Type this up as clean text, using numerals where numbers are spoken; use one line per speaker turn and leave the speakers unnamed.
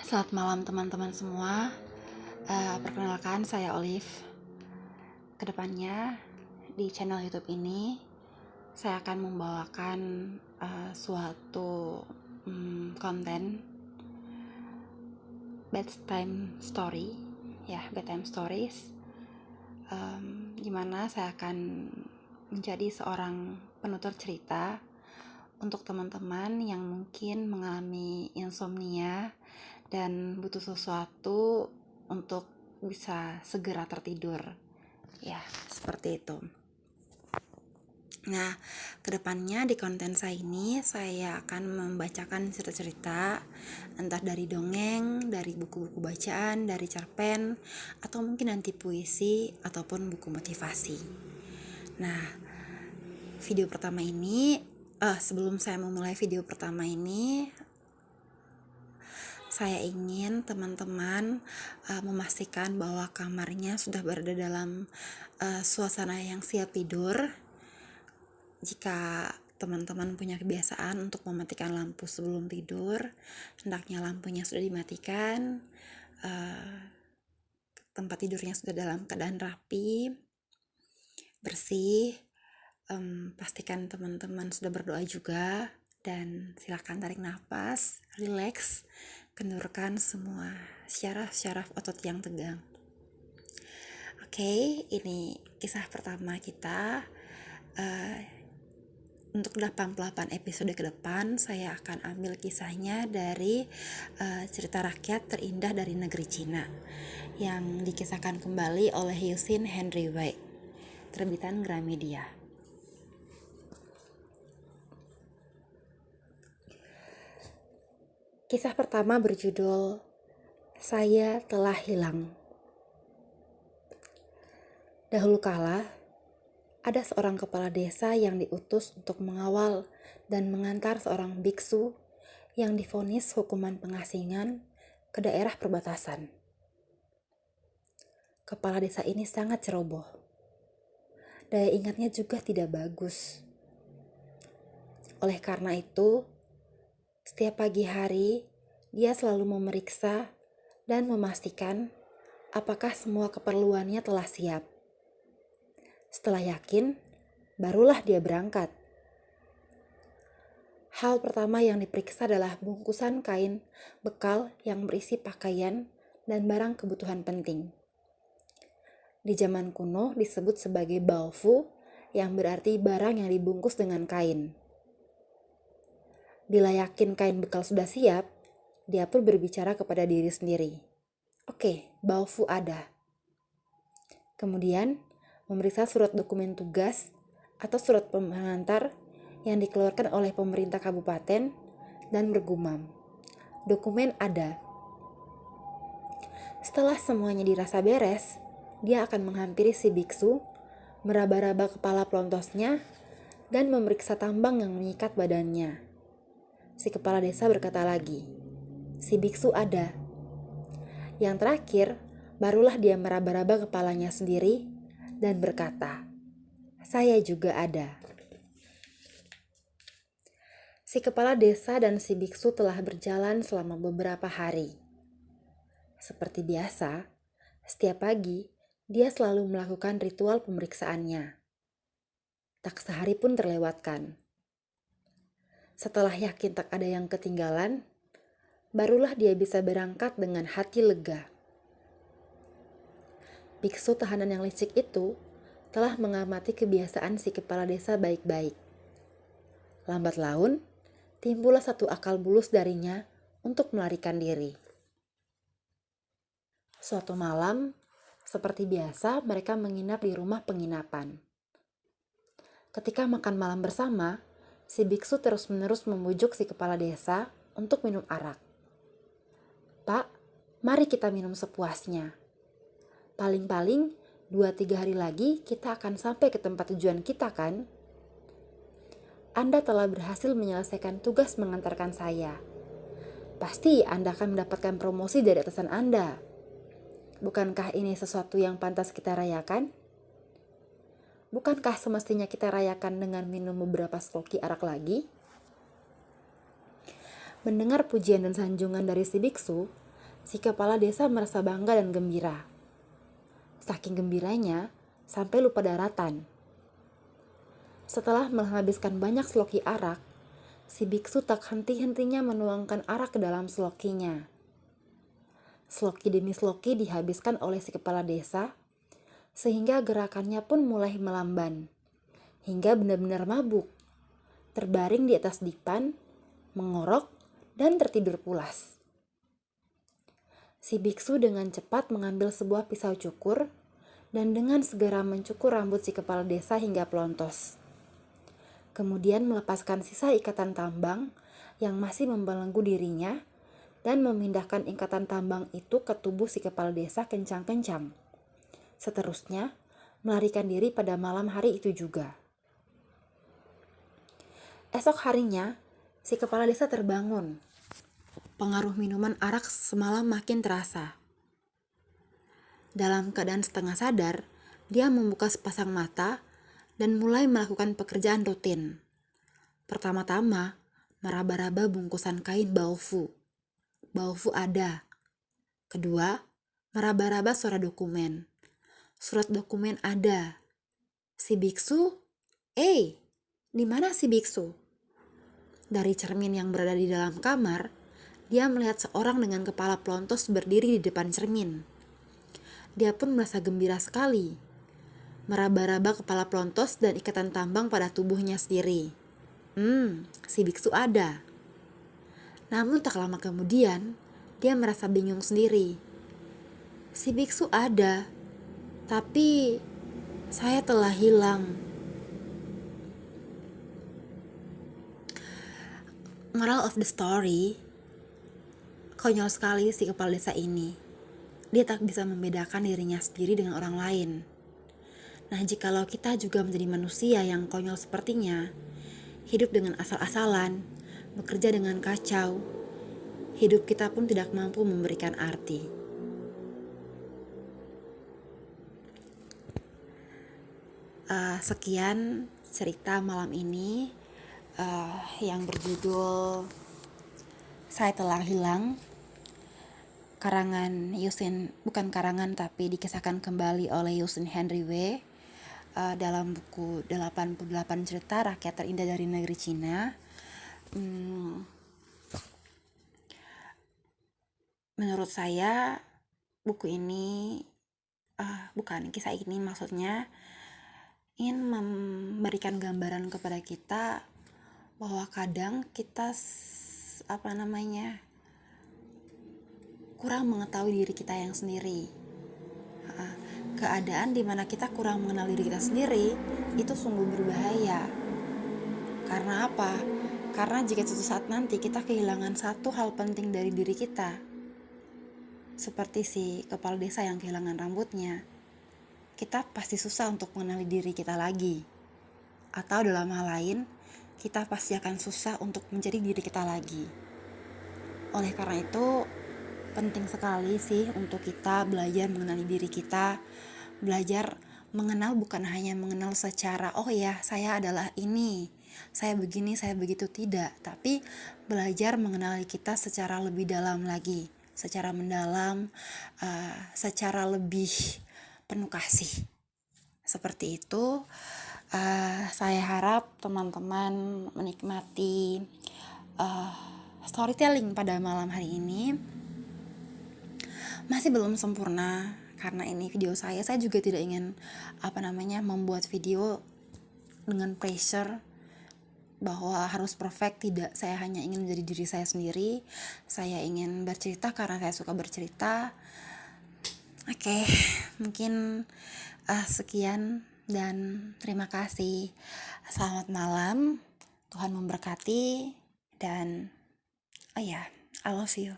Selamat malam teman-teman semua. Perkenalkan saya Olive. Kedepannya di channel YouTube ini saya akan membawakan suatu konten bedtime story, bedtime stories. Dimana saya akan menjadi seorang penutur cerita untuk teman-teman yang mungkin mengalami insomnia dan butuh sesuatu untuk bisa segera tertidur. Ya, seperti itu. Nah, kedepannya di konten saya ini saya akan membacakan cerita-cerita entah dari dongeng, dari buku-buku bacaan, dari cerpen, atau mungkin nanti puisi ataupun buku motivasi. Nah, video pertama ini, sebelum saya memulai video pertama ini, saya ingin teman-teman memastikan bahwa kamarnya sudah berada dalam suasana yang siap tidur. Jika teman-teman punya kebiasaan untuk mematikan lampu sebelum tidur, hendaknya lampunya sudah dimatikan, tempat tidurnya sudah dalam keadaan rapi, bersih. Pastikan teman-teman sudah berdoa juga, dan silakan tarik nafas, relax, kendurkan semua syaraf-syaraf otot yang tegang. Oke, ini kisah pertama kita. Untuk 88 episode ke depan, saya akan ambil kisahnya dari cerita rakyat terindah dari negeri Cina yang dikisahkan kembali oleh Yusin Henry White, terbitan Gramedia. Kisah pertama berjudul Saya Telah Hilang. Dahulu kala, ada seorang kepala desa yang diutus untuk mengawal dan mengantar seorang biksu yang divonis hukuman pengasingan ke daerah perbatasan. Kepala desa ini sangat ceroboh. Daya ingatnya juga tidak bagus. Oleh karena itu, setiap pagi hari, dia selalu memeriksa dan memastikan apakah semua keperluannya telah siap. Setelah yakin, barulah dia berangkat. Hal pertama yang diperiksa adalah bungkusan kain bekal yang berisi pakaian dan barang kebutuhan penting. Di zaman kuno disebut sebagai baofu, yang berarti barang yang dibungkus dengan kain. Bila yakin kain bekal sudah siap, dia pun berbicara kepada diri sendiri. Oke, baofu ada. Kemudian, memeriksa surat dokumen tugas atau surat pengantar yang dikeluarkan oleh pemerintah kabupaten dan bergumam. Dokumen ada. Setelah semuanya dirasa beres, dia akan menghampiri si biksu, meraba-raba kepala pelontosnya, dan memeriksa tambang yang mengikat badannya. Si kepala desa berkata lagi, si biksu ada. Yang terakhir, barulah dia meraba-raba kepalanya sendiri dan berkata, saya juga ada. Si kepala desa dan si biksu telah berjalan selama beberapa hari. Seperti biasa, setiap pagi dia selalu melakukan ritual pemeriksaannya. Tak sehari pun terlewatkan. Setelah yakin tak ada yang ketinggalan, barulah dia bisa berangkat dengan hati lega. Biksu tahanan yang licik itu telah mengamati kebiasaan si kepala desa baik-baik. Lambat laun, timbullah satu akal bulus darinya untuk melarikan diri. Suatu malam, seperti biasa mereka menginap di rumah penginapan. Ketika makan malam bersama, si biksu terus-menerus memujuk si kepala desa untuk minum arak. Pak, mari kita minum sepuasnya. Paling-paling 2-3 hari lagi kita akan sampai ke tempat tujuan kita kan? Anda telah berhasil menyelesaikan tugas mengantarkan saya. Pasti Anda akan mendapatkan promosi dari atasan Anda. Bukankah ini sesuatu yang pantas kita rayakan? Bukankah semestinya kita rayakan dengan minum beberapa sloki arak lagi? Mendengar pujian dan sanjungan dari si biksu, Si kepala desa merasa bangga dan gembira. Saking gembiranya, sampai lupa daratan. Setelah menghabiskan banyak seloki arak, si biksu tak henti-hentinya menuangkan arak ke dalam selokinya. Seloki demi seloki dihabiskan oleh si kepala desa, sehingga gerakannya pun mulai melamban, hingga benar-benar mabuk, terbaring di atas dipan, mengorok, dan tertidur pulas. Si biksu dengan cepat mengambil sebuah pisau cukur, dan dengan segera mencukur rambut si kepala desa hingga pelontos. Kemudian melepaskan sisa ikatan tambang yang masih membelenggu dirinya, dan memindahkan ikatan tambang itu ke tubuh si kepala desa kencang-kencang. Seterusnya, melarikan diri pada malam hari itu juga. Esok harinya, si kepala desa terbangun. Pengaruh minuman arak semalam makin terasa. Dalam keadaan setengah sadar, dia membuka sepasang mata dan mulai melakukan pekerjaan rutin. Pertama-tama, meraba-raba bungkusan kain baofu. Baofu ada. Kedua, meraba-raba surat dokumen. Surat dokumen ada. Si biksu? Di mana si biksu? Dari cermin yang berada di dalam kamar, dia melihat seorang dengan kepala pelontos berdiri di depan cermin. Dia pun merasa gembira sekali. Meraba-raba kepala pelontos dan ikatan tambang pada tubuhnya sendiri. Si biksu ada. Namun tak lama kemudian, dia merasa bingung sendiri. Si biksu ada, tapi saya telah hilang. Moral of the story, konyol sekali si kepala desa ini. Dia tak bisa membedakan dirinya sendiri dengan orang lain. Nah, jikalau kita juga menjadi manusia yang konyol sepertinya, hidup dengan asal-asalan, bekerja dengan kacau, hidup kita pun tidak mampu memberikan arti. Sekian cerita malam ini yang berjudul Saya Telah Hilang, karangan bukan karangan tapi dikisahkan kembali oleh Yusin Henry W. Dalam buku 88 cerita rakyat terindah dari negeri Cina. Menurut saya buku ini kisah ini maksudnya ingin memberikan gambaran kepada kita bahwa kadang kita kurang mengetahui diri kita yang sendiri. Keadaan dimana kita kurang mengenal diri kita sendiri itu sungguh berbahaya. Karena apa? Karena jika suatu saat nanti kita kehilangan satu hal penting dari diri kita, seperti si kepala desa yang kehilangan rambutnya, kita pasti susah untuk mengenali diri kita lagi. Atau dalam hal lain, kita pasti akan susah untuk menjadi diri kita lagi. Oleh karena itu, penting sekali sih untuk kita belajar mengenali diri kita, belajar mengenal bukan hanya mengenal secara saya adalah ini, saya begini, saya begitu, tidak, tapi belajar mengenali kita secara lebih dalam lagi, secara mendalam, secara lebih penuh kasih. Seperti itu. Saya harap teman-teman menikmati storytelling pada malam hari ini. Masih belum sempurna karena ini video saya juga tidak ingin membuat video dengan pressure bahwa harus perfect. Tidak, saya hanya ingin menjadi diri saya sendiri. Saya ingin bercerita karena saya suka bercerita. Oke, mungkin sekian dan terima kasih. Selamat malam, Tuhan memberkati, dan I love you.